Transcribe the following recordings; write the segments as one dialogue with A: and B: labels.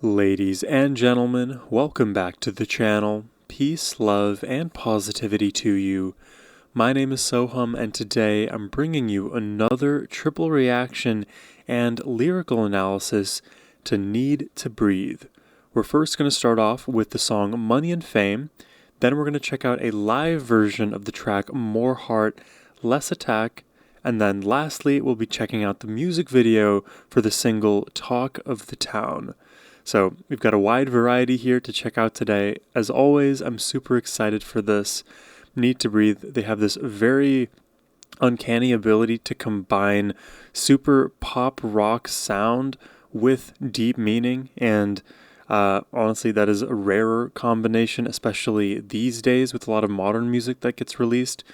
A: Ladies and gentlemen, welcome back to the channel. Peace, love, and positivity to you. My name is Sohum, and today I'm bringing you another triple reaction and lyrical analysis to Need to Breathe. We're first going to start off with the song Money and Fame, then we're going to check out a live version of the track More Heart, Less Attack, and then lastly we'll be checking out the music video for the single Talk of the Town. So we've got a wide variety here to check out today. As always, I'm super excited for this. Need to Breathe, they have this very uncanny ability to combine super pop rock sound with deep meaning, and honestly that is a rarer combination, especially these days with a lot of modern music that gets released.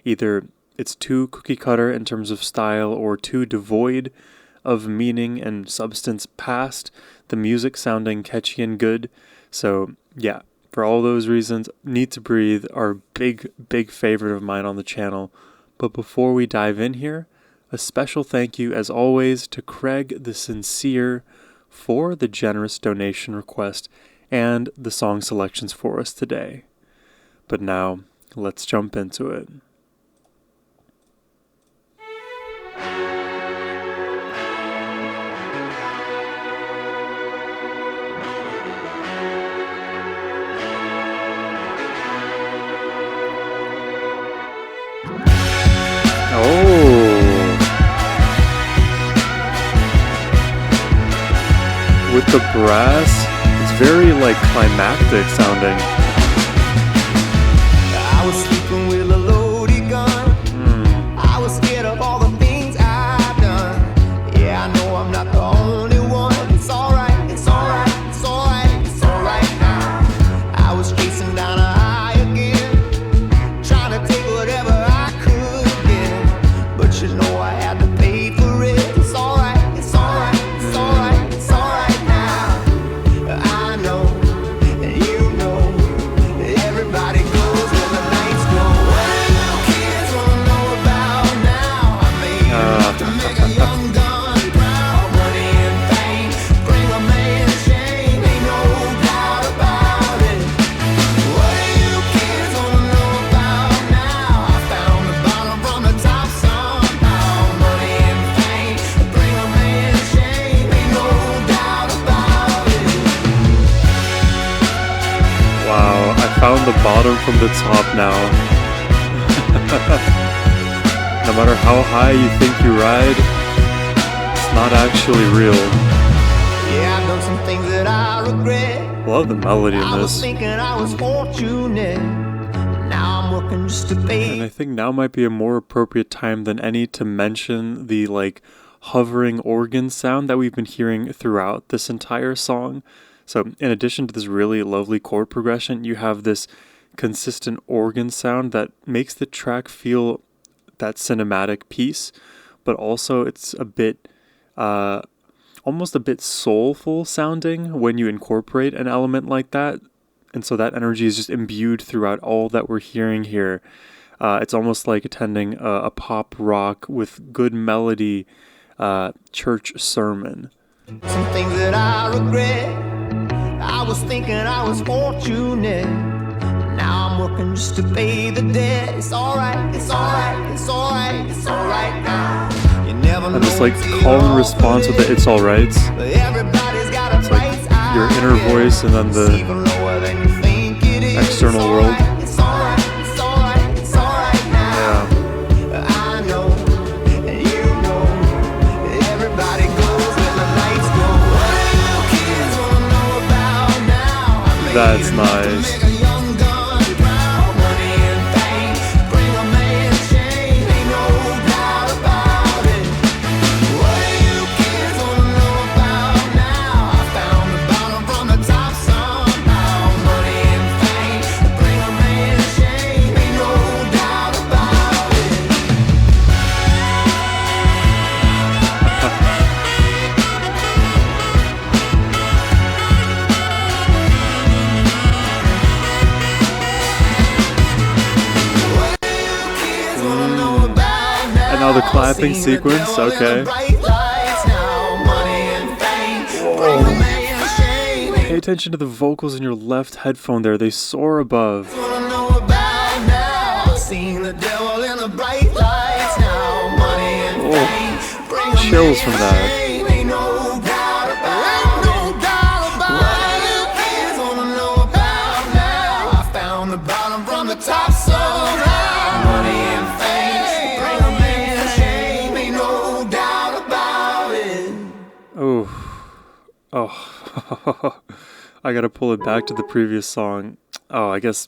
A: Either it's too cookie cutter in terms of style or too devoid of meaning and substance past the music sounding catchy and good. So yeah, for all those reasons, Need to Breathe are a big favorite of mine on the channel. But before we dive in here, a special thank you as always to Craig the Sincere for the generous donation request and the song selections for us today. But now, let's jump into it. With the brass, it's very like climactic sounding.
B: I was sleeping with a loaded gun. I was scared of all the things I've done. Yeah, I know I'm not the only one. It's alright, it's alright, it's alright, it's alright now. I was chasing down a high again, trying to take whatever I could get. But you know I had to pay for it. It's alright, it's alright, it's alright, it's alright.
A: Found the bottom from the top now. No matter how high you think you ride, it's not actually real.
B: Yeah, I've done some things that I regret.
A: Love the melody in this.
B: I was thinking I was fortunate. Now I'm working just to pay.
A: And I think now might be a more appropriate time than any to mention the like hovering organ sound that we've been hearing throughout this entire song. So in addition to this really lovely chord progression, you have this consistent organ sound that makes the track feel that cinematic piece, but also it's a bit, almost a bit soulful sounding when you incorporate an element like that. And so that energy is just imbued throughout all that we're hearing here. It's almost like attending a pop rock with good melody church sermon.
B: Some things that I regret. I was thinking I was fortunate. Now I'm working just to pay the debt. It's alright, it's alright, it's alright, it's alright now. You never know.
A: I just like call and response with the it's alright. It's like your inner voice and then the external world.
B: It's alright, it's alright, it's alright now. I know, and you know, everybody goes when the lights go. What do you kids wanna know about now?
A: That's nice. And now the clapping sequence, okay. attention to the vocals in your left headphone there. They soar above.
B: Wanna know about now? Seen the devil in the bright lights now. Money and fame. Bring 'em
A: Chills
B: in
A: from that.
B: shame. Ain't no doubt about it. What you kids wanna know about now? I found the bottom from the top somehow. Money and fame. Bring 'em in shame. Ain't no doubt about it.
A: Oh. I gotta pull it back to the previous song. Oh, I guess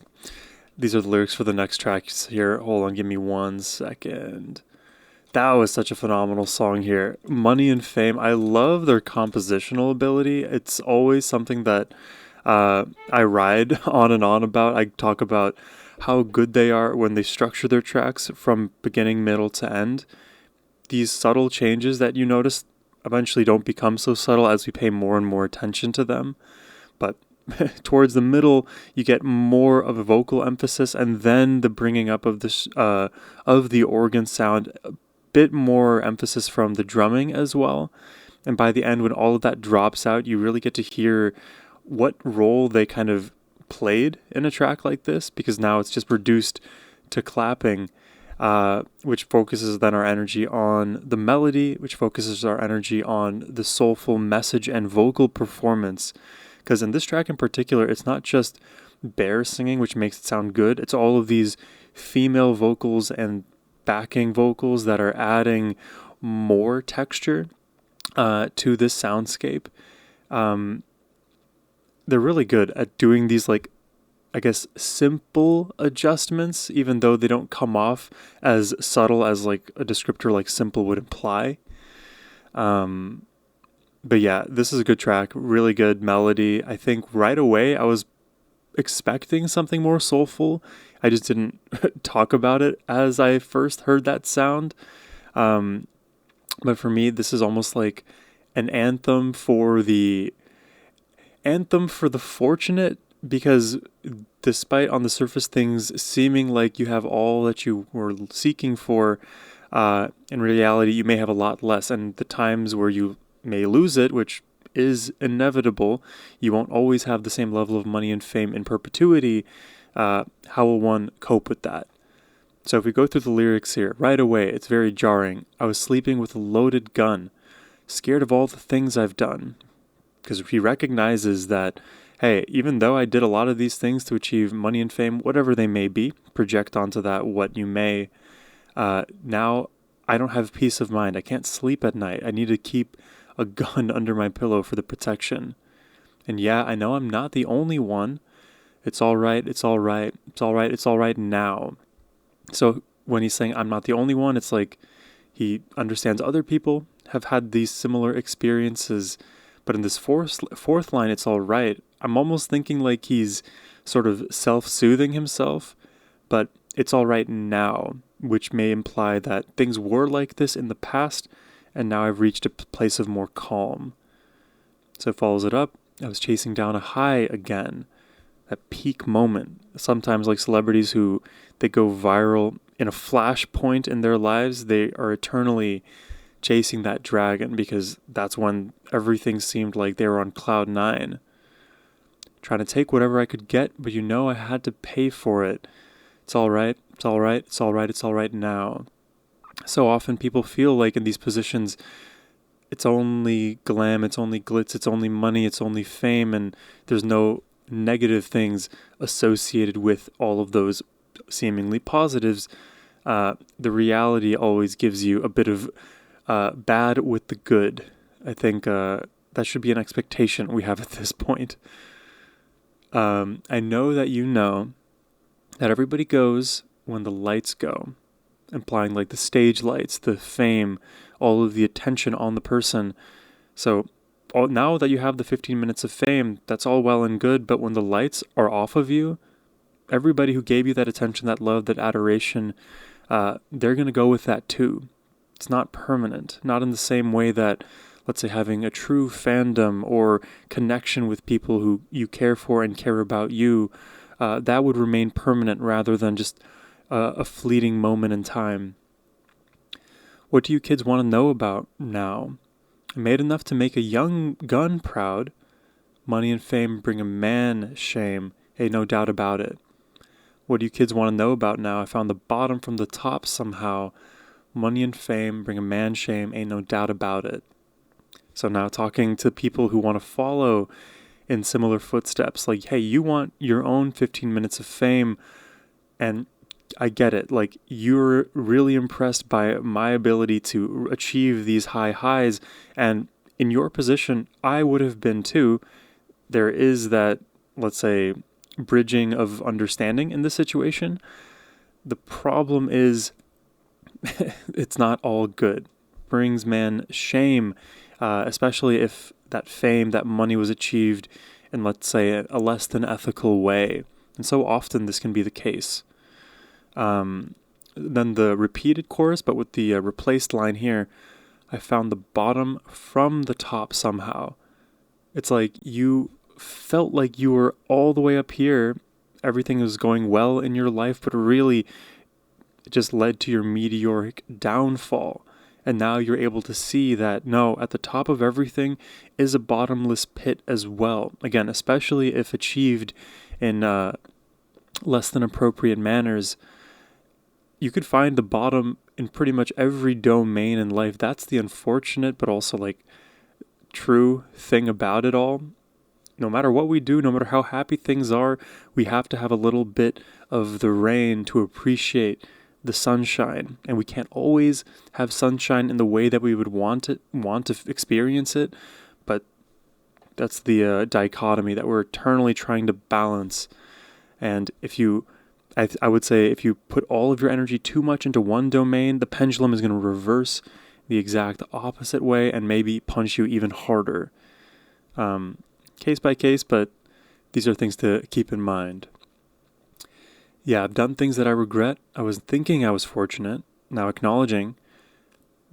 A: these are the lyrics for the next tracks here. Hold on, give me 1 second. That was such a phenomenal song here. Money and Fame. I love their compositional ability. It's always something that I ride on and on about. I talk about how good they are when they structure their tracks from beginning, middle to end. These subtle changes that you notice eventually don't become so subtle as we pay more and more attention to them. But towards the middle, you get more of a vocal emphasis, and then the bringing up of this of the organ sound, a bit more emphasis from the drumming as well. And by the end, when all of that drops out, you really get to hear what role they kind of played in a track like this, because now it's just reduced to clapping. Which focuses then our energy on the melody, which focuses our energy on the soulful message and vocal performance. Because in this track in particular, it's not just bare singing, which makes it sound good. It's all of these female vocals and backing vocals that are adding more texture to this soundscape. They're really good at doing these, like, I guess, simple adjustments, even though they don't come off as subtle as like a descriptor like simple would imply. But yeah, this is a good track, really good melody. I think right away I was expecting something more soulful. I just didn't talk about it as I first heard that sound. But for me, this is almost like an anthem for the fortunate, because despite on the surface things seeming like you have all that you were seeking for, in reality you may have a lot less, and the times where you may lose it, which is inevitable, you won't always have the same level of money and fame in perpetuity. How will one cope with that? So if we go through the lyrics here, right away it's very jarring. I was sleeping with a loaded gun, scared of all the things I've done. Because he recognizes that, hey, even though I did a lot of these things to achieve money and fame, whatever they may be, project onto that what you may, now I don't have peace of mind. I can't sleep at night. I need to keep a gun under my pillow for the protection. And yeah, I know I'm not the only one. It's all right. It's all right. It's all right. It's all right now. So when he's saying I'm not the only one, it's like he understands other people have had these similar experiences. But in this fourth line, it's all right. I'm almost thinking like he's sort of self-soothing himself, but it's all right now, which may imply that things were like this in the past, and now I've reached a place of more calm. So it follows it up. I was chasing down a high again, that peak moment. Sometimes like celebrities who they go viral in a flashpoint in their lives, they are eternally chasing that dragon, because that's when everything seemed like they were on cloud 9. Trying to take whatever I could get, but I had to pay for it. It's all right. It's all right. It's all right. It's all right now. So often people feel like in these positions, it's only glam, it's only glitz, it's only money, it's only fame, and there's no negative things associated with all of those seemingly positives. The reality always gives you a bit of bad with the good. I think that should be an expectation we have at this point. I know that that everybody goes when the lights go, implying like the stage lights, the fame, all of the attention on the person. So now that you have the 15 minutes of fame, that's all well and good, but when the lights are off of you, everybody who gave you that attention, that love, that adoration, they're going to go with that too. It's not permanent, not in the same way that, let's say, having a true fandom or connection with people who you care for and care about you, that would remain permanent rather than just a fleeting moment in time. What do you kids want to know about now? I made enough to make a young gun proud. Money and fame bring a man shame, ain't no doubt about it. What do you kids want to know about now? I found the bottom from the top somehow. Money and fame bring a man shame, ain't no doubt about it. So now talking to people who want to follow in similar footsteps, like, hey, you want your own 15 minutes of fame, and I get it. Like, you're really impressed by my ability to achieve these high highs, and in your position, I would have been too. There is that, let's say, bridging of understanding in this situation. The problem is it's not all good. Brings man shame, especially if that fame, that money was achieved in, let's say, a less than ethical way. And so often this can be the case. Then the repeated chorus, but with the replaced line here, I found the bottom from the top somehow. It's like you felt like you were all the way up here. Everything was going well in your life, but really it just led to your meteoric downfall. And now you're able to see that, no, at the top of everything is a bottomless pit as well. Again, especially if achieved in less than appropriate manners. You could find the bottom in pretty much every domain in life. That's the unfortunate, but also like true thing about it all. No matter what we do, no matter how happy things are, we have to have a little bit of the rain to appreciate the sunshine. And we can't always have sunshine in the way that we would want to experience it. But that's the dichotomy that we're eternally trying to balance. And I would say if you put all of your energy too much into one domain, the pendulum is going to reverse the exact opposite way and maybe punch you even harder. Case by case, but these are things to keep in mind. Yeah, I've done things that I regret. I was thinking I was fortunate, now acknowledging.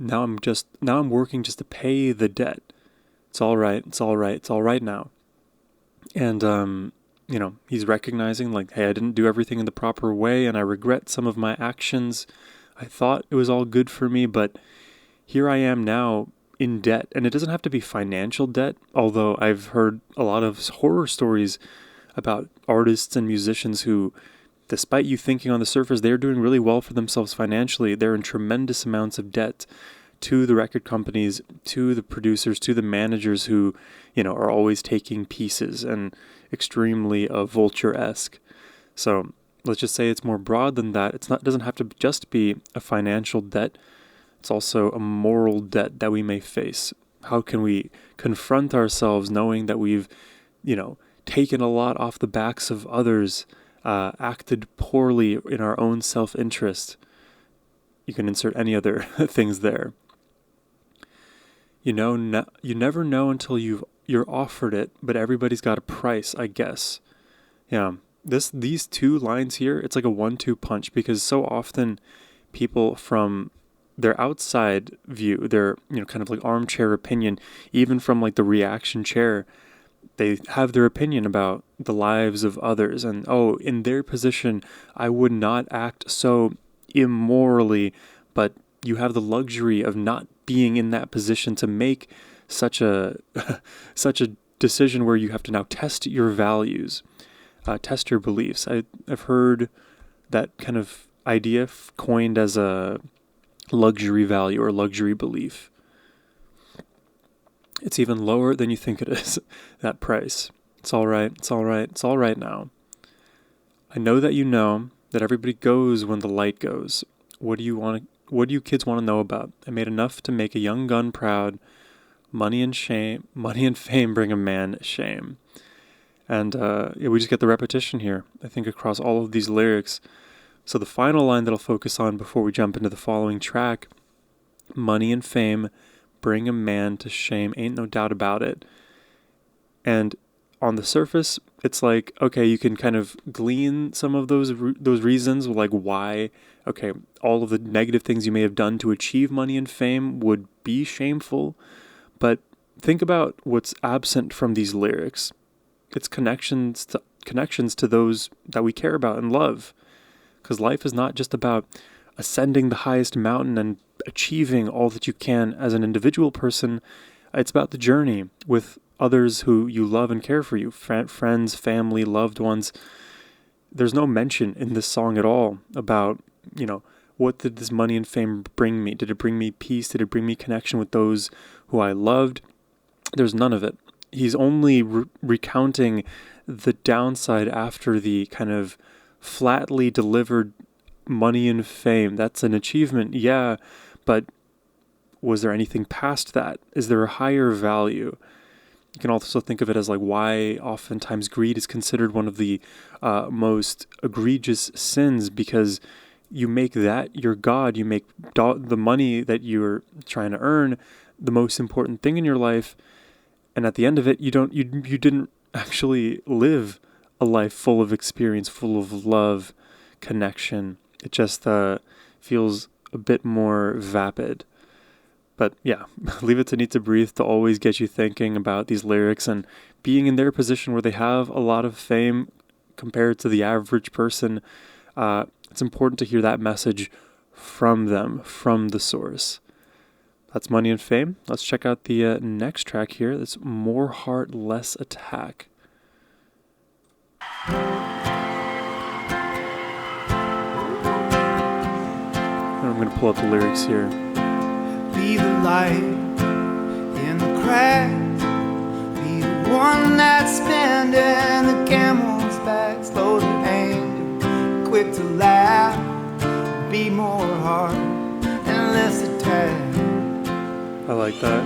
A: Now I'm working just to pay the debt. It's all right. It's all right. It's all right now. And he's recognizing like, hey, I didn't do everything in the proper way and I regret some of my actions. I thought it was all good for me, but here I am now in debt. And it doesn't have to be financial debt, although I've heard a lot of horror stories about artists and musicians who, despite you thinking on the surface they're doing really well for themselves financially, they're in tremendous amounts of debt to the record companies, to the producers, to the managers who, are always taking pieces and extremely vulture-esque. So let's just say it's more broad than that. It doesn't have to just be a financial debt. It's also a moral debt that we may face. How can we confront ourselves knowing that we've, taken a lot off the backs of others, acted poorly in our own self-interest? You can insert any other things there. You never know until you're offered it, but everybody's got a price, I guess. Yeah, these two lines here, it's like a 1-2 punch, because so often people from their outside view, their kind of like armchair opinion, even from like the reaction chair, they have their opinion about the lives of others, and in their position, I would not act so immorally, but you have the luxury of not being in that position to make such a decision where you have to now test your values, test your beliefs. I've heard that kind of idea coined as a luxury value or luxury belief. It's even lower than you think it is, that price. It's all right, it's all right, it's all right now. I know that everybody goes when the light goes. What do you kids want to know about? I made enough to make a young gun proud. Money and fame bring a man shame. And we just get the repetition here, I think, across all of these lyrics. So the final line that I'll focus on before we jump into the following track: money and fame bring a man to shame, ain't no doubt about it. And on the surface, it's like, okay, you can kind of glean some of those reasons, like why, okay, all of the negative things you may have done to achieve money and fame would be shameful. But think about what's absent from these lyrics. It's connections to those that we care about and love. Because life is not just about ascending the highest mountain and achieving all that you can as an individual person. It's about the journey with others who you love and care for you, friends, family, loved ones. There's no mention in this song at all about, what did this money and fame bring me? Did it bring me peace? Did it bring me connection with those who I loved? There's none of it. He's only recounting the downside after the kind of flatly delivered money and fame. That's an achievement, yeah, but was there anything past that? Is there a higher value? You can also think of it as like why oftentimes greed is considered one of the most egregious sins, because you make that your God. You make the money that you're trying to earn the most important thing in your life, and at the end of it, you didn't actually live a life full of experience, full of love, connection. It just feels a bit more vapid. But yeah, leave it to Need to Breathe to always get you thinking about these lyrics and being in their position where they have a lot of fame compared to the average person. It's important to hear that message from them, from the source. That's Money and Fame. Let's check out the next track here. It's More Heart, Less Attack. And I'm going to pull up the lyrics here.
B: Be the light in the cracks. Be the one that's bending the camel's back. Slow to anger, quick to laugh. Be more heart and less attack.
A: I like that.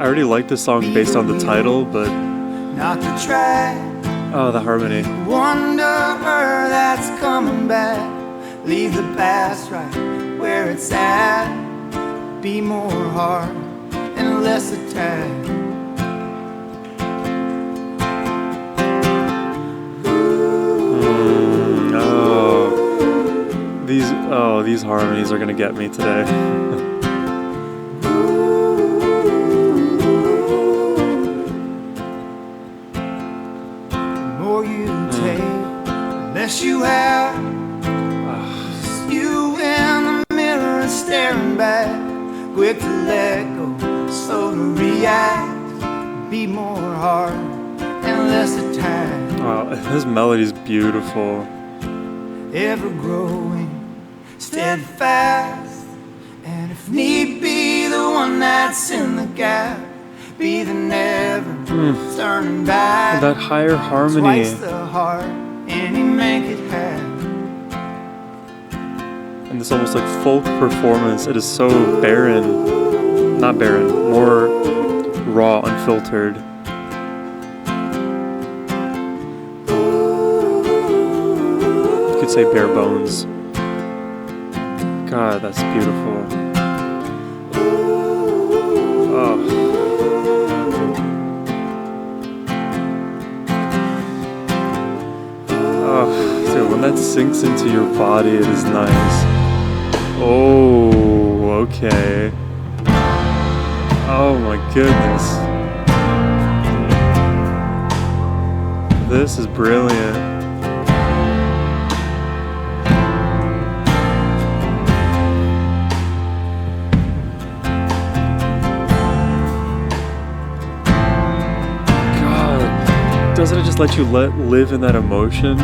A: I already like this song based on the title, but
B: not the track.
A: Oh, the harmony.
B: Wanderer that's coming back. Leave the past right where it's at. Be more heart and less attack.
A: These harmonies are gonna get me today.
B: The more you take, the less you have. Just you in the mirror staring back. Quick to let go, slow to react. Be more heart and less attack.
A: Wow, this melody's beautiful.
B: Ever growing, steadfast, and if need be, the one that's in the gap. Be the never turning back.
A: That higher harmony.
B: Twice the heart, and you make it happen.
A: And this almost like folk performance. It is so barren. Not barren, more raw, unfiltered. You could say bare bones. God, that's beautiful. Oh. Oh, dude, when that sinks into your body, it is nice. Oh, okay. Oh my goodness. This is brilliant. Doesn't it just let you live in that emotion?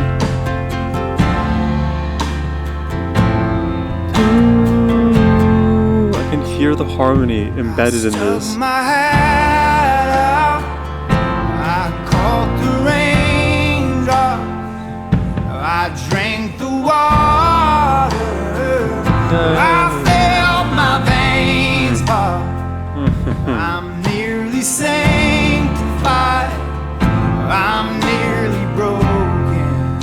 A: Ooh, I can hear the harmony embedded in this.
B: My hat out, I caught the raindrops, I drank the water, I felt my veins pop. I'm nearly sanctified. I'm nearly broken.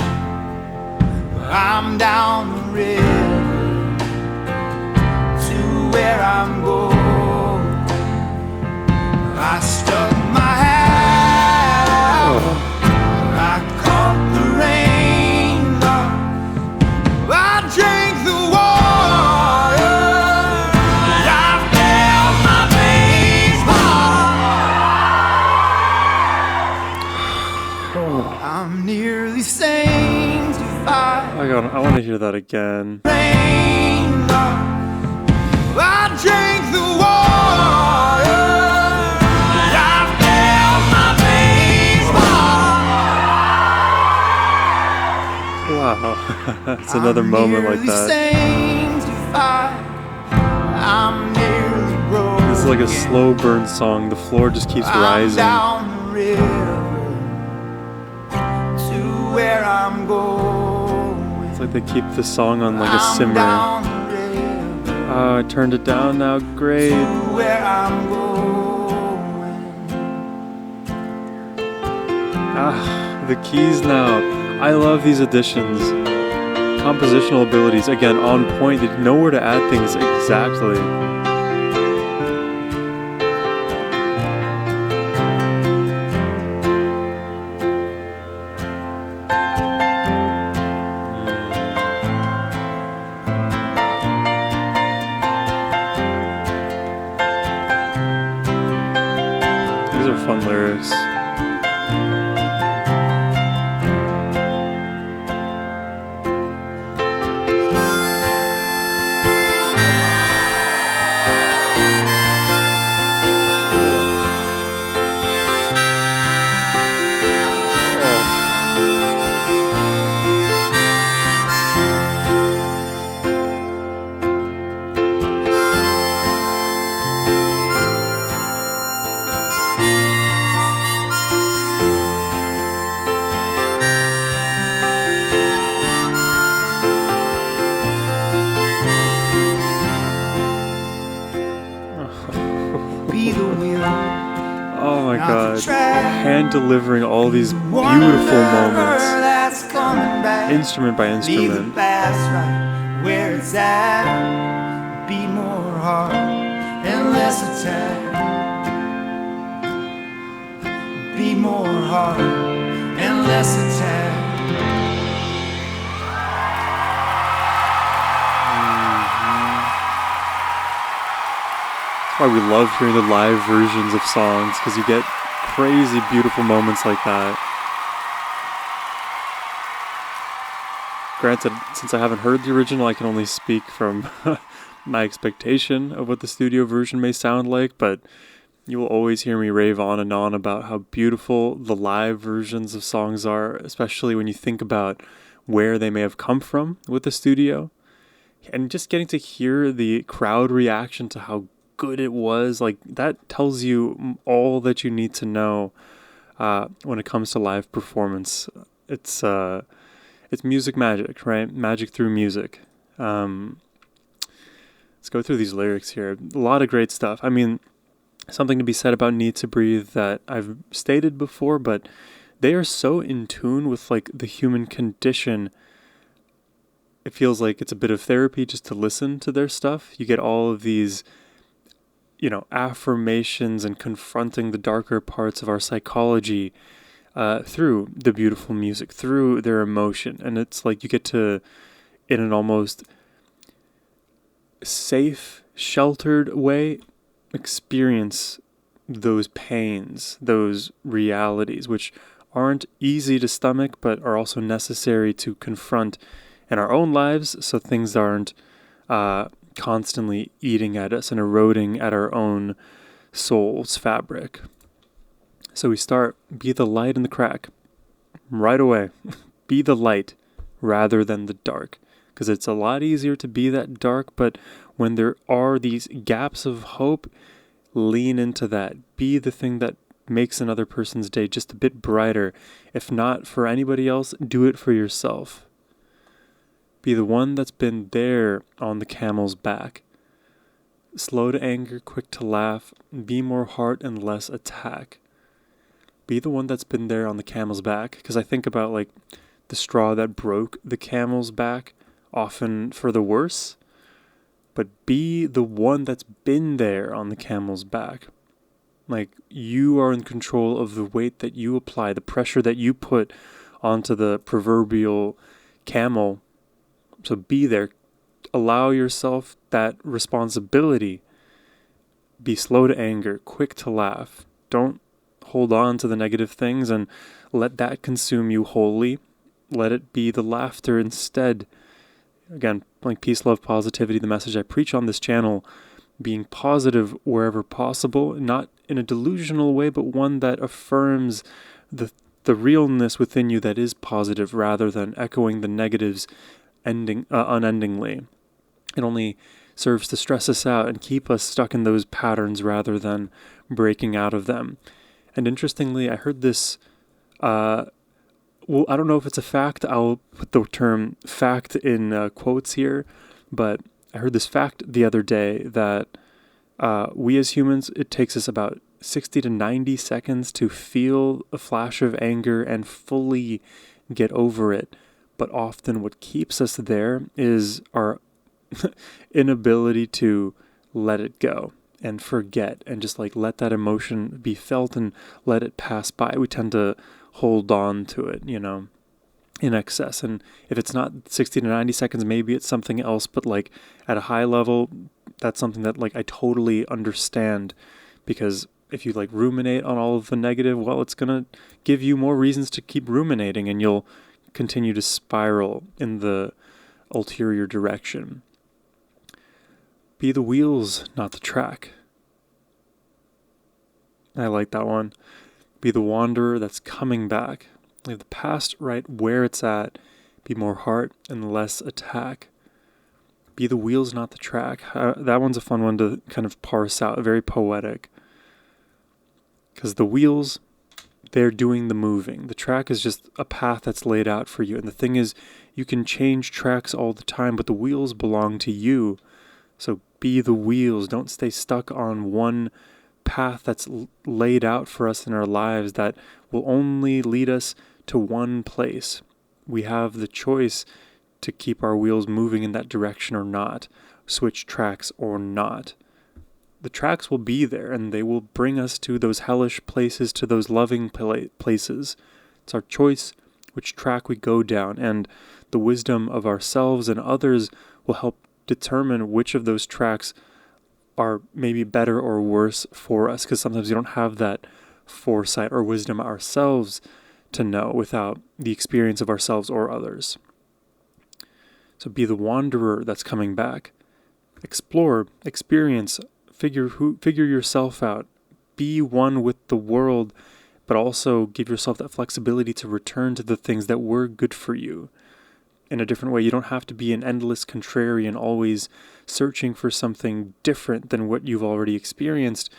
B: I'm down the river to where I'm going. I stuck my hat out. I caught the raindrop. I drank the water. I felt my veins pop. I'm nearly sanctified.
A: I want to hear that again.
B: Raindrop. I drank the water. I felt my
A: Wow. It's another moment like that. This is like a slow burn song. The floor just keeps rising.
B: Down the river to where I'm going.
A: It's like they keep the song on like a simmer.
B: Down the river
A: Oh, I turned it down now. Great.
B: to where I'm going.
A: The keys now. I love these additions. Compositional abilities, again, on point. They know where to add things exactly. These are fun lyrics. Oh my god, hand delivering all these beautiful moments, instrument by instrument.
B: Where it's at, be more hard and less attack. Be more hard and less attack.
A: That's why we love hearing the live versions of songs, because you get crazy beautiful moments like that. Granted, since I haven't heard the original, I can only speak from my expectation of what the studio version may sound like, but you will always hear me rave on and on about how beautiful the live versions of songs are, especially when you think about where they may have come from with the studio. And just getting to hear the crowd reaction to how good it was, like, that tells you all that you need to know when it comes to live performance. It's music magic, right? Magic through music. Let's go through these lyrics here. A lot of great stuff. I mean, something to be said about Need to Breathe that I've stated before, but they are so in tune with like the human condition. It feels like it's a bit of therapy just to listen to their stuff. You get all of these, affirmations and confronting the darker parts of our psychology through the beautiful music, through their emotion. And it's like you get to, in an almost safe, sheltered way, experience those pains, those realities, which aren't easy to stomach, but are also necessary to confront in our own lives, so things aren't constantly eating at us and eroding at our own soul's fabric. So we start, be the light in the crack, right away. Be the light rather than the dark, because it's a lot easier to be that dark, but when there are these gaps of hope, lean into that. Be the thing that makes another person's day just a bit brighter. If not for anybody else, do it for yourself. Be the one that's been there on the camel's back. Slow to anger, quick to laugh. Be more heart and less attack. Be the one that's been there on the camel's back. Because I think about like the straw that broke the camel's back, often for the worse. But be the one that's been there on the camel's back. Like, you are in control of the weight that you apply, the pressure that you put onto the proverbial camel. So be there. Allow yourself that responsibility. Be slow to anger, quick to laugh. Don't hold on to the negative things and let that consume you wholly. Let it be the laughter instead. Again, like peace, love, positivity, the message I preach on this channel, being positive wherever possible, not in a delusional way, but one that affirms the the realness within you that is positive rather than echoing the negatives unendingly. It only serves to stress us out and keep us stuck in those patterns rather than breaking out of them. And interestingly, I heard this, I don't know if it's a fact. I'll put the term fact in quotes here, but I heard this fact the other day that we as humans, it takes us about 60 to 90 seconds to feel a flash of anger and fully get over it. But often what keeps us there is our inability to let it go and forget and just like let that emotion be felt and let it pass by. We tend to hold on to it, in excess. And if it's not 60 to 90 seconds, maybe it's something else. But like at a high level, that's something that like I totally understand, because if you like ruminate on all of the negative, well, it's going to give you more reasons to keep ruminating, and you'll continue to spiral in the ulterior direction. Be the wheels, not the track. I like that one. Be the wanderer that's coming back. Leave the past right where it's at. Be more heart and less attack. Be the wheels, not the track. That one's a fun one to kind of parse out. Very poetic. Because the wheels, they're doing the moving. The track is just a path that's laid out for you. And the thing is, you can change tracks all the time, but the wheels belong to you. So be the wheels. Don't stay stuck on one path that's laid out for us in our lives that will only lead us to one place. We have the choice to keep our wheels moving in that direction or not, switch tracks or not. The tracks will be there, and they will bring us to those hellish places, to those loving places. It's our choice which track we go down, and the wisdom of ourselves and others will help determine which of those tracks are maybe better or worse for us, because sometimes we don't have that foresight or wisdom ourselves to know without the experience of ourselves or others. So be the wanderer that's coming back. Explore, experience, figure yourself out. Be one with the world, but also give yourself that flexibility to return to the things that were good for you in a different way. You don't have to be an endless contrarian, always searching for something different than what you've already experienced.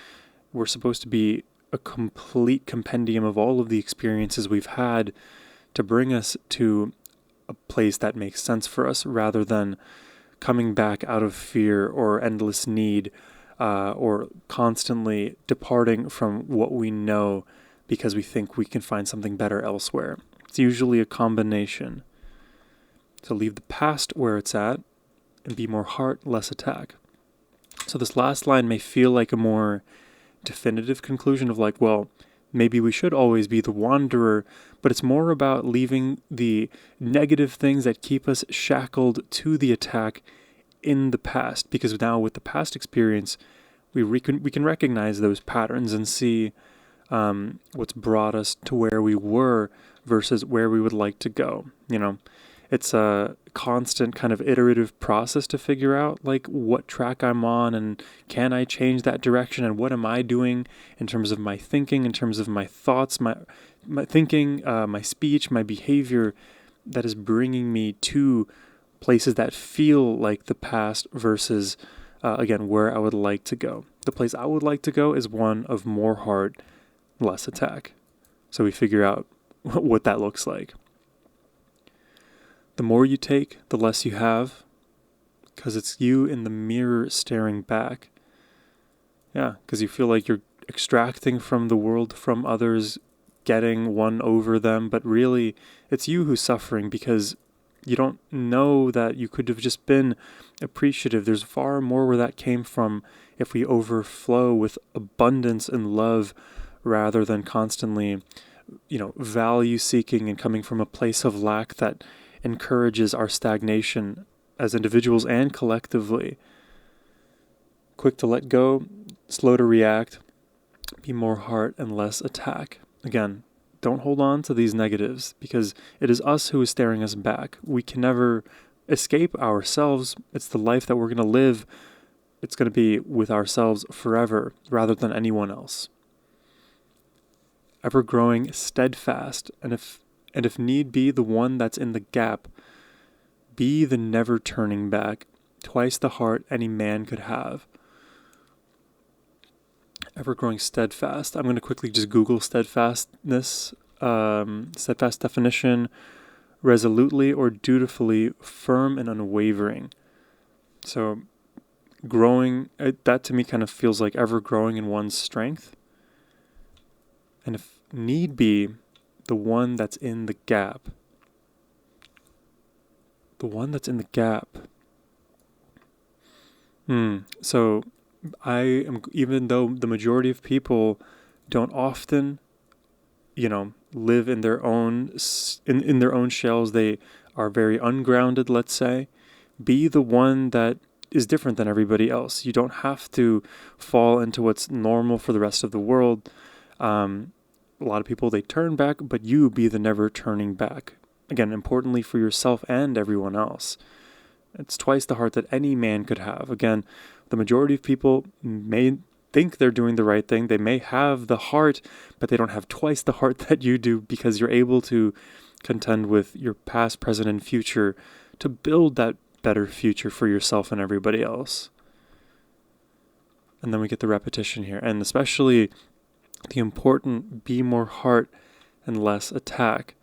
A: We're supposed to be a complete compendium of all of the experiences we've had to bring us to a place that makes sense for us, rather than coming back out of fear or endless need, or constantly departing from what we know because we think we can find something better elsewhere. It's usually a combination. So leave the past where it's at and be more heart, less attack. So this last line may feel like a more definitive conclusion of like, well, maybe we should always be the wanderer, but it's more about leaving the negative things that keep us shackled to the attack in the past, because now with the past experience, we can recognize those patterns and see what's brought us to where we were versus where we would like to go. It's a constant kind of iterative process to figure out like what track I'm on, and can I change that direction, and what am I doing in terms of my thinking, in terms of my thoughts, my thinking, my speech, my behavior, that is bringing me to places that feel like the past versus, again, where I would like to go. The place I would like to go is one of more heart, less attack. So we figure out what that looks like. The more you take, the less you have, because it's you in the mirror staring back. Yeah, because you feel like you're extracting from the world, from others, getting one over them, but really it's you who's suffering because you don't know that you could have just been appreciative. There's far more where that came from if we overflow with abundance and love rather than constantly, value seeking and coming from a place of lack that encourages our stagnation as individuals and collectively. Quick to let go, slow to react, be more heart and less attack. Again, don't hold on to these negatives, because it is us who is staring us back. We can never escape ourselves. It's the life that we're going to live. It's going to be with ourselves forever rather than anyone else. ever growing steadfast, and if need be, the one that's in the gap. Be the never turning back, twice the heart any man could have. Ever growing steadfast. I'm going to quickly just Google steadfastness. Steadfast definition: resolutely or dutifully firm and unwavering. So growing, that to me kind of feels like ever growing in one's strength. And if need be, the one that's in the gap. The one that's in the gap. So I am, even though the majority of people don't often, live in their own in their own shells, they are very ungrounded, let's say. Be the one that is different than everybody else. You don't have to fall into what's normal for the rest of the world. A lot of people, they turn back, but you be the never turning back. Again, importantly for yourself and everyone else. It's twice the heart that any man could have. Again, the majority of people may think they're doing the right thing. They may have the heart, but they don't have twice the heart that you do, because you're able to contend with your past, present, and future to build that better future for yourself and everybody else. And then we get the repetition here. And especially the important, be more heart and less attack.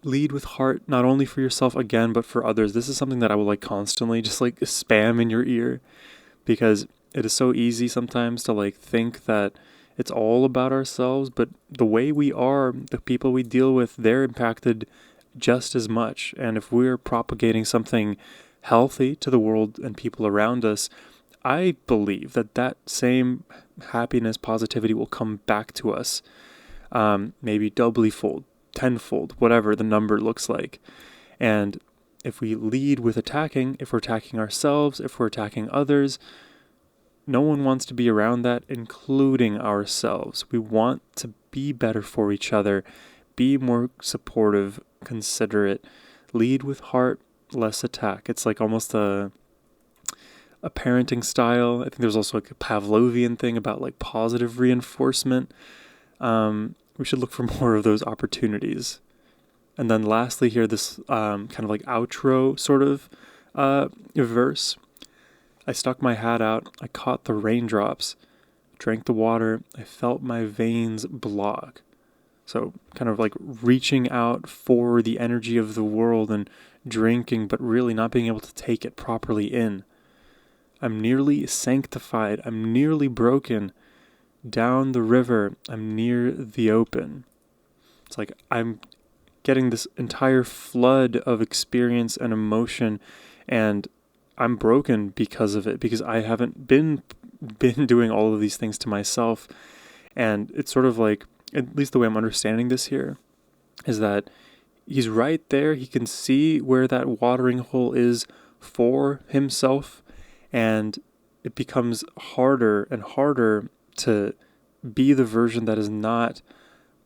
A: Lead with heart, not only for yourself again, but for others. This is something that I will constantly just spam in your ear, because it is so easy sometimes to think that it's all about ourselves, but the way we are, the people we deal with, they're impacted just as much. And if we're propagating something healthy to the world and people around us, I believe that same happiness, positivity will come back to us, maybe doubly fold, tenfold, whatever the number looks like. And if we lead with attacking, if we're attacking ourselves, if we're attacking others, no one wants to be around that, including ourselves. We want to be better for each other, be more supportive, considerate, lead with heart, less attack. It's almost a parenting style. I think there's also a Pavlovian thing about positive reinforcement. We should look for more of those opportunities. And then lastly here, this kind of outro sort of verse. I stuck my hat out, I caught the raindrops, drank the water, I felt my veins block. So kind of reaching out for the energy of the world and drinking, but really not being able to take it properly in. I'm nearly sanctified, I'm nearly broken. Down the river, I'm near the open. It's I'm getting this entire flood of experience and emotion, and I'm broken because of it, because I haven't been doing all of these things to myself. And it's sort of at least the way I'm understanding this here, is that he's right there. He can see where that watering hole is for himself, and it becomes harder and harder to be the version that is not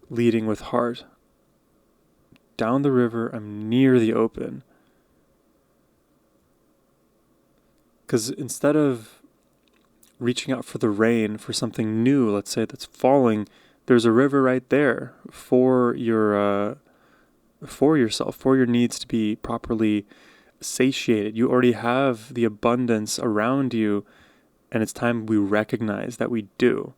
A: leading with heart. Down the river, I'm near the open. Because instead of reaching out for the rain, for something new, let's say that's falling, there's a river right there for your for yourself, for your needs to be properly satiated. You already have the abundance around you, and it's time we recognize that we do.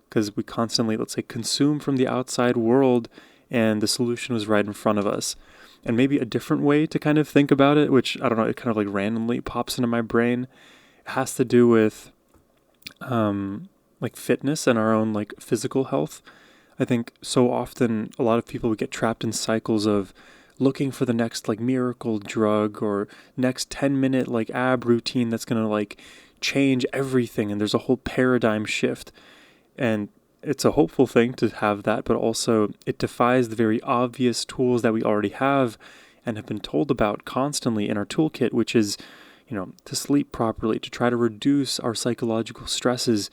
A: Because we constantly, let's say, consume from the outside world, and the solution was right in front of us. And maybe a different way to kind of think about it, which, I don't know, it kind of randomly pops into my brain, has to do with fitness and our own physical health. I think so often a lot of people would get trapped in cycles of looking for the next miracle drug or next 10-minute ab routine that's going to change everything, and there's a whole paradigm shift. And it's a hopeful thing to have that, but also it defies the very obvious tools that we already have and have been told about constantly in our toolkit, which is, to sleep properly, to try to reduce our psychological stresses,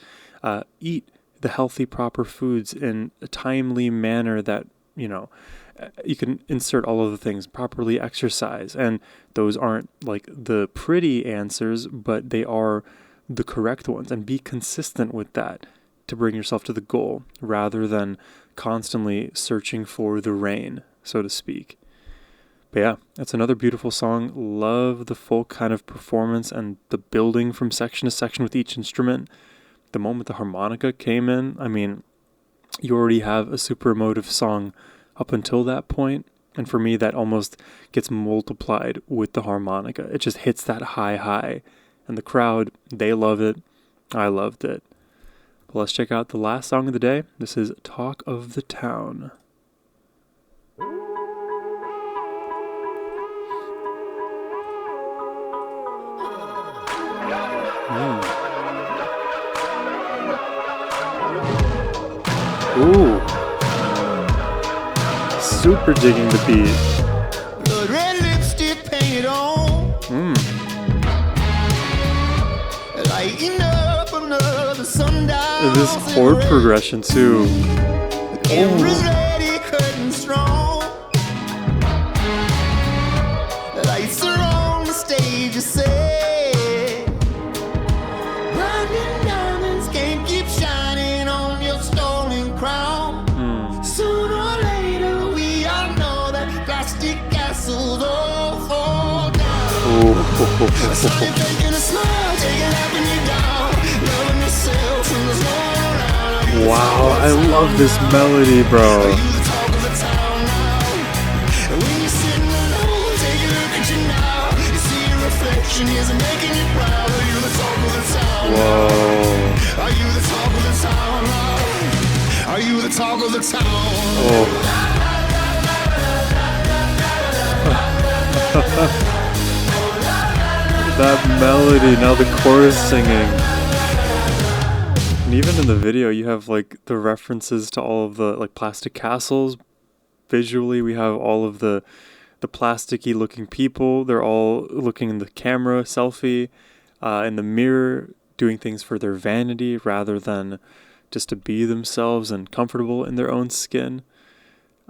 A: eat the healthy, proper foods in a timely manner that, you can insert all of the things, properly exercise. And those aren't the pretty answers, but they are the correct ones, and be consistent with that. to bring yourself to the goal rather than constantly searching for the rain, so to speak. But yeah, it's another beautiful song. Love the full kind of performance and the building from section to section with each instrument. The moment the harmonica came in, I mean, you already have a super emotive song up until that point. And for me, that almost gets multiplied with the harmonica. It just hits that high. And the crowd, they love it. I loved it. But let's check out the last song of the day. This is Talk of the Town. Ooh. Super digging the beat.
B: Blood red lipstick painted on. Lighting up another sundown.
A: This chord progression too.
B: The camera's ready, curtain strong. The lights are on the stage, you say. Blinding diamonds can't keep shining on your stolen crown. Sooner or later, we all know that plastic castles all fall down. I saw you taking a smile, taking happiness down, loving yourself from the zone around.
A: Wow, I love this melody, bro.
B: Are you the talk of the town now? And when you're sitting alone, take a look at you now. You see your reflection is making you proud. Are you the talk of the town?
A: Whoa.
B: Are you the talk of the town now? Are you the talk of the town?
A: That melody, now the chorus singing. And even in the video, you have like the references to all of the like plastic castles. Visually, we have all of the plasticky looking people. They're all looking in the camera, selfie, in the mirror, doing things for their vanity rather than just to be themselves and comfortable in their own skin.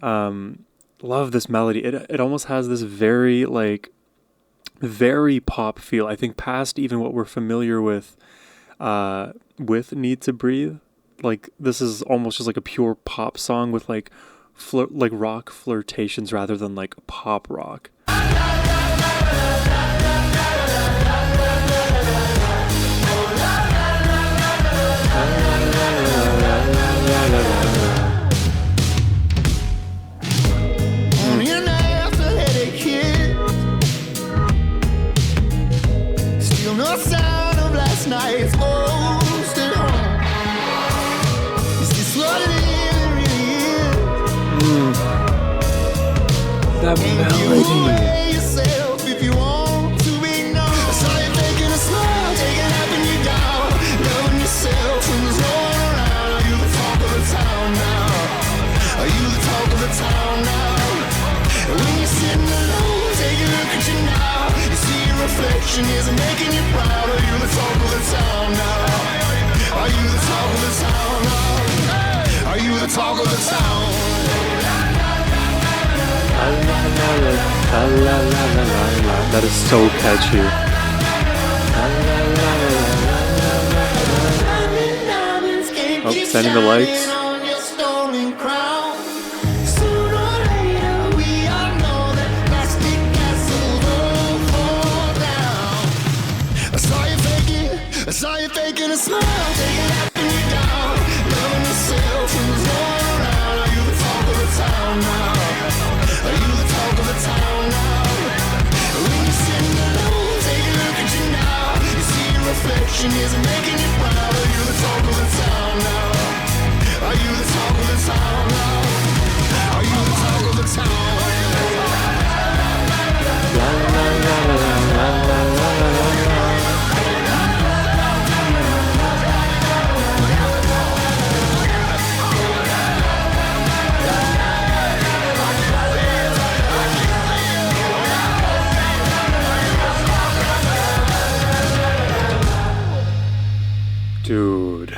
A: Love this melody. It almost has this very pop feel. I think past even what we're familiar with Need to Breathe. Like this is almost just like a pure pop song with like rock flirtations rather than like pop rock.
B: No sound of last night's ghost at home. Is this what it really is?
A: That melody.
B: Yourself if you want to be known. I saw you making a smile, taking happiness down, loving yourself from the zone around. Are you the talk of the town now? Are you the talk of the town now? And when you're sitting alone, take a look at you now. You see your reflection isn't making you proud. Are you the talk of the town now? Are you the talk of the town now? Are you the talk of the town?
A: That is so catchy. Oh, sending the lights.
B: I saw you faking a smile, taking happiness down, loving yourself from the zone around. Are you the talk of the town now? Are you the talk of the town now? When you're sitting alone, take a look at you now. You see your reflection isn't making you proud. Are you the talk of the town now? Are you the talk of the town now? Are you the talk of the town? La la la la la la la la.
A: Dude.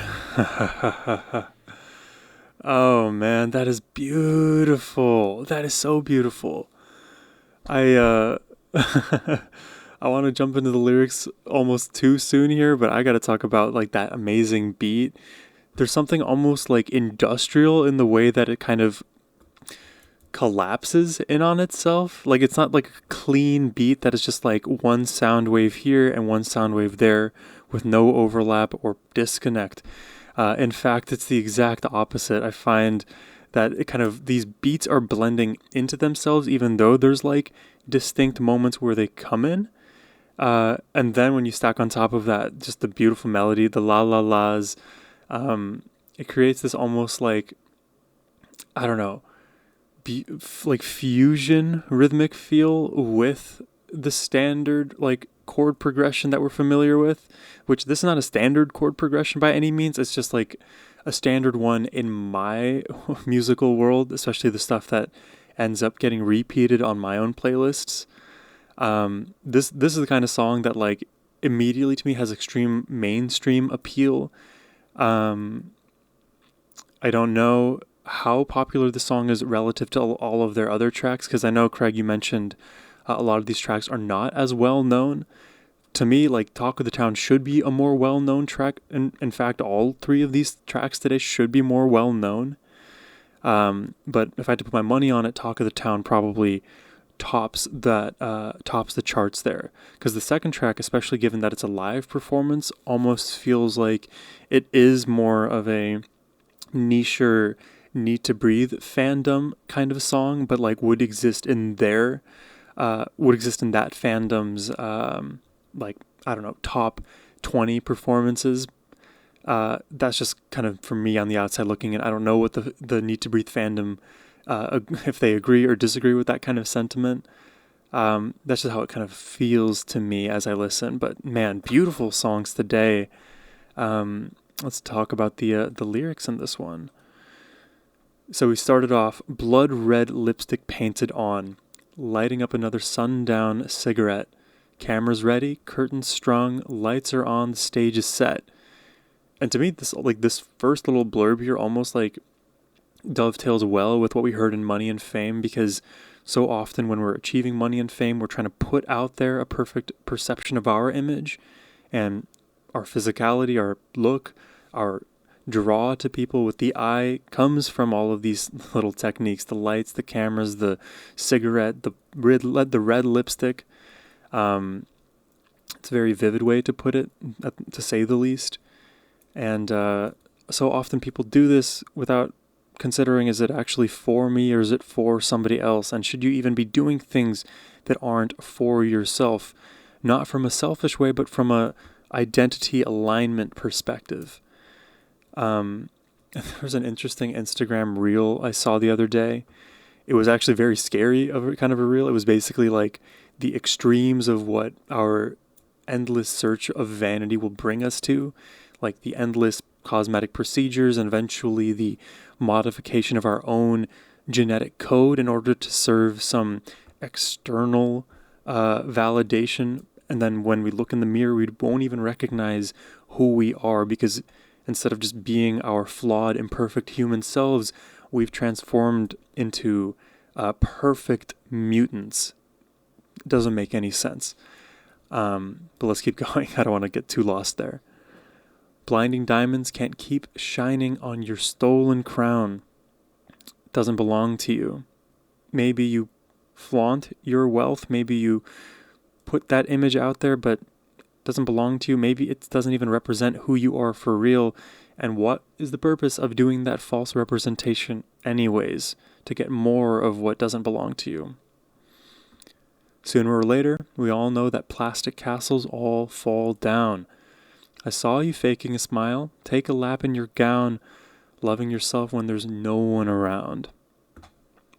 A: Oh man, that is beautiful. That is so beautiful. I want to jump into the lyrics almost too soon here, but I got to talk about like that amazing beat. there's something almost like industrial in the way that it kind of collapses in on itself. Like it's not like a clean beat that is just like one sound wave here and one sound wave there with no overlap or disconnect. In fact, it's the exact opposite. I find that it kind of these beats are blending into themselves, even though there's like distinct moments where they come in. And then when you stack on top of that, just the beautiful melody, the la la las, it creates this almost like, I don't know, like fusion rhythmic feel with the standard like chord progression that we're familiar with, which this is not a standard chord progression by any means. It's just like a standard one in my musical world, especially the stuff that ends up getting repeated on my own playlists. This is the kind of song that like immediately to me has extreme mainstream appeal. I don't know how popular the song is relative to all of their other tracks, because I know, Craig, you mentioned a lot of these tracks are not as well known. To me, like Talk of the Town should be a more well-known track. In fact, all three of these tracks today should be more well-known. But if I had to put my money on it, Talk of the Town probably tops the charts there, because the second track, especially given that it's a live performance, almost feels like it is more of a nicher Need to Breathe fandom kind of song, but like would exist in that fandom's like, I don't know, top 20 performances. That's just kind of from me on the outside looking in. I don't know what the Need to Breathe fandom, if they agree or disagree with that kind of sentiment. That's just how it kind of feels to me as I listen. But man, beautiful songs today. Let's talk about the lyrics in this one. So we started off, blood red lipstick painted on, lighting up another sundown cigarette. Cameras ready, curtains strung, lights are on, the stage is set. And to me, this first little blurb here almost like dovetails well with what we heard in Money and Fame, because so often when we're achieving money and fame, we're trying to put out there a perfect perception of our image and our physicality, our look, our draw to people with the eye comes from all of these little techniques: the lights, the cameras, the cigarette, the red lipstick. It's a very vivid way to put it, to say the least. And so often people do this without considering, is it actually for me or is it for somebody else? And should you even be doing things that aren't for yourself? Not from a selfish way, but from a identity alignment perspective. There was an interesting Instagram reel I saw the other day. It was actually very scary of kind of a reel. It was basically like the extremes of what our endless search of vanity will bring us to, like the endless cosmetic procedures and eventually the modification of our own genetic code in order to serve some external validation. And then when we look in the mirror, we won't even recognize who we are, because instead of just being our flawed, imperfect human selves, we've transformed into perfect mutants. It doesn't make any sense. But let's keep going. I don't want to get too lost there. Blinding diamonds can't keep shining on your stolen crown. It doesn't belong to you. Maybe you flaunt your wealth. Maybe you put that image out there, but doesn't belong to you. Maybe it doesn't even represent who you are for real. And what is the purpose of doing that false representation anyways? To get more of what doesn't belong to you. Sooner or later, we all know that plastic castles all fall down. I saw you faking a smile. Take a lap in your gown, loving yourself when there's no one around.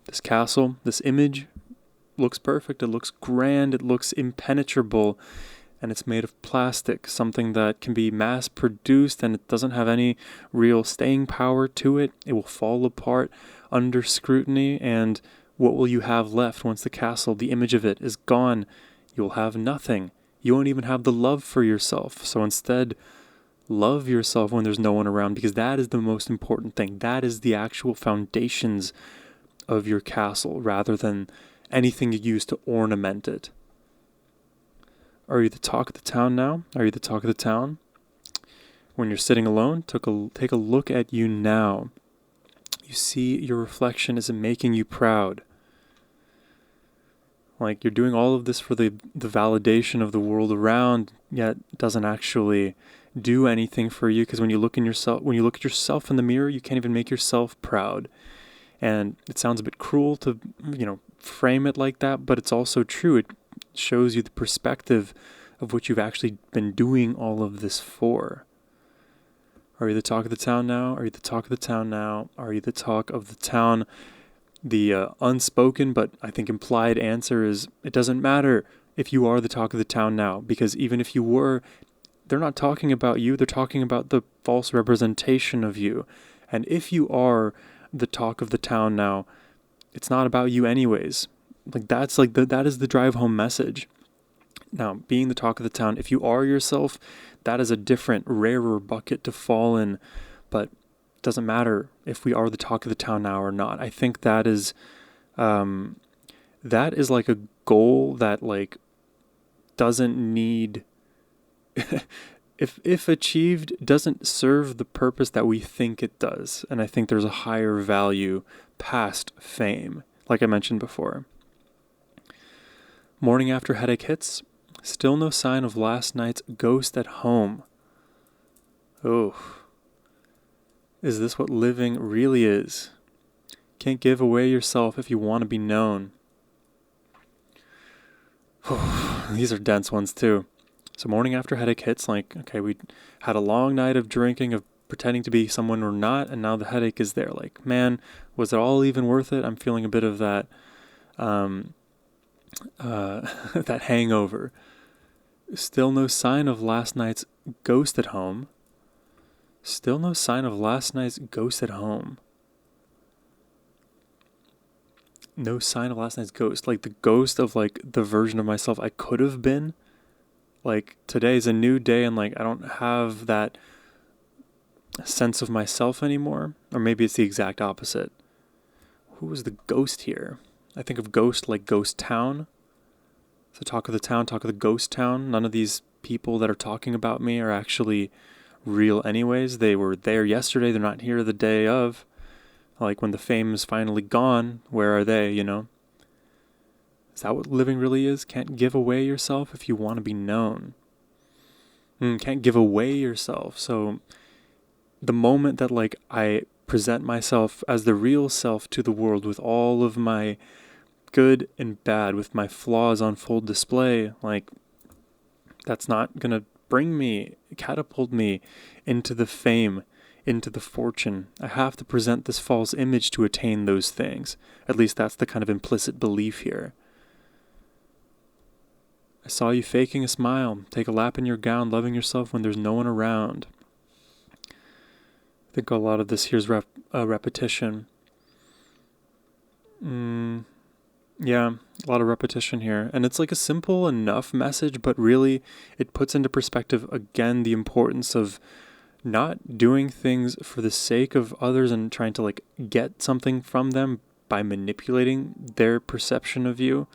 A: This castle, this image, looks perfect. It looks grand. It looks impenetrable. And it's made of plastic, something that can be mass produced, and it doesn't have any real staying power to it. It will fall apart under scrutiny, and what will you have left once the castle, the image of it, is gone? You'll have nothing. You won't even have the love for yourself. So instead, love yourself when there's no one around, because that is the most important thing. That is the actual foundations of your castle, rather than anything you use to ornament it. Are you the talk of the town now? Are you the talk of the town? When you're sitting alone, take a look at you now. You see your reflection. Is it making you proud? Like you're doing all of this for the validation of the world around, yet it doesn't actually do anything for you, because when you look at yourself in the mirror, you can't even make yourself proud. And it sounds a bit cruel to, frame it like that, but it's also true. It shows you the perspective of what you've actually been doing all of this for. Are you the talk of the town now? Are you the talk of the town now? Are you the talk of the town? The unspoken but I think implied answer is it doesn't matter if you are the talk of the town now, because even if you were, they're not talking about you. They're talking about the false representation of you. And if you are the talk of the town now, it's not about you anyways. Like that is the drive home message. Now, being the talk of the town, if you are yourself, that is a different, rarer bucket to fall in, but it doesn't matter if we are the talk of the town now or not. I think that is like a goal that like doesn't need, if achieved, doesn't serve the purpose that we think it does. And I think there's a higher value past fame, like I mentioned before. Morning after headache hits, still no sign of last night's ghost at home. Oh, is this what living really is? Can't give away yourself if you want to be known. These are dense ones too. So morning after headache hits, like, okay, we had a long night of drinking, of pretending to be someone we're not, and now the headache is there. Like, man, was it all even worth it? I'm feeling a bit of that, that hangover. Still no sign of last night's ghost at home. Still no sign of last night's ghost at home. No sign of last night's ghost. Like the ghost of like the version of myself I could have been. Like today's a new day and like I don't have that sense of myself anymore. Or maybe it's the exact opposite. Who was the ghost here? I think of ghost like ghost town. So talk of the town, talk of the ghost town. None of these people that are talking about me are actually real anyways. They were there yesterday. They're not here the day of. Like when the fame is finally gone, where are they, Is that what living really is? Can't give away yourself if you want to be known. Can't give away yourself. So the moment that like I present myself as the real self to the world with all of my good and bad, with my flaws on full display, like that's not going to catapult me into the fame, into the fortune. I have to present this false image to attain those things. At least that's the kind of implicit belief here. I saw you faking a smile. Take a lap in your gown, loving yourself when there's no one around. I think a lot of this here's repetition. Yeah, a lot of repetition here. And it's like a simple enough message, but really it puts into perspective again the importance of not doing things for the sake of others and trying to like get something from them by manipulating their perception of you.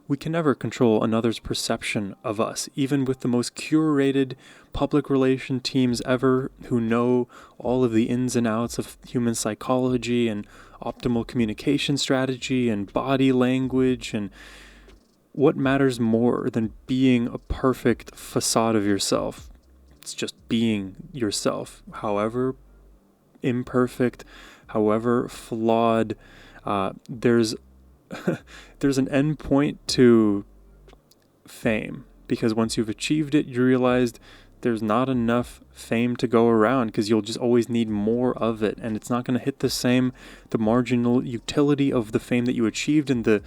A: We can never control another's perception of us, even with the most curated public relation teams ever who know all of the ins and outs of human psychology and optimal communication strategy and body language. And what matters more than being a perfect facade of yourself? It's just being yourself, however imperfect, however flawed. There's an end point to fame, because once you've achieved it, you realize there's not enough fame to go around, because you'll just always need more of it, and it's not going to hit the marginal utility of the fame that you achieved, and the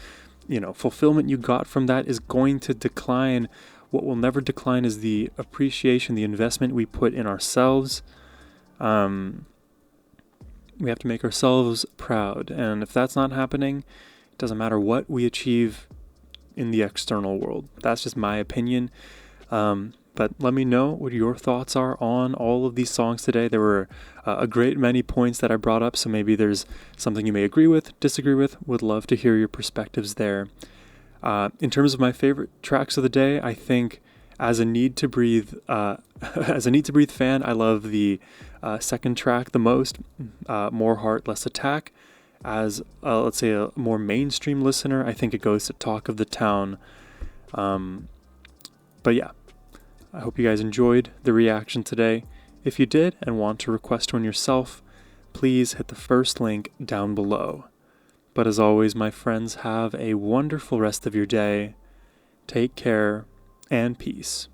A: fulfillment you got from that is going to decline. What will never decline is the appreciation, the investment we put in ourselves. We have to make ourselves proud, and if that's not happening, it doesn't matter what we achieve in the external world. That's just my opinion. But let me know what your thoughts are on all of these songs today. There were a great many points that I brought up, so maybe there's something you may agree with, disagree with. Would love to hear your perspectives there. In terms of my favorite tracks of the day, I think As a Need to Breathe, as a Need to Breathe fan, I love the second track the most, More Heart, Less Attack. As, let's say, a more mainstream listener, I think it goes to Talk of the Town. But yeah, I hope you guys enjoyed the reaction today. If you did and want to request one yourself, please hit the first link down below. But as always, my friends, have a wonderful rest of your day. Take care and peace.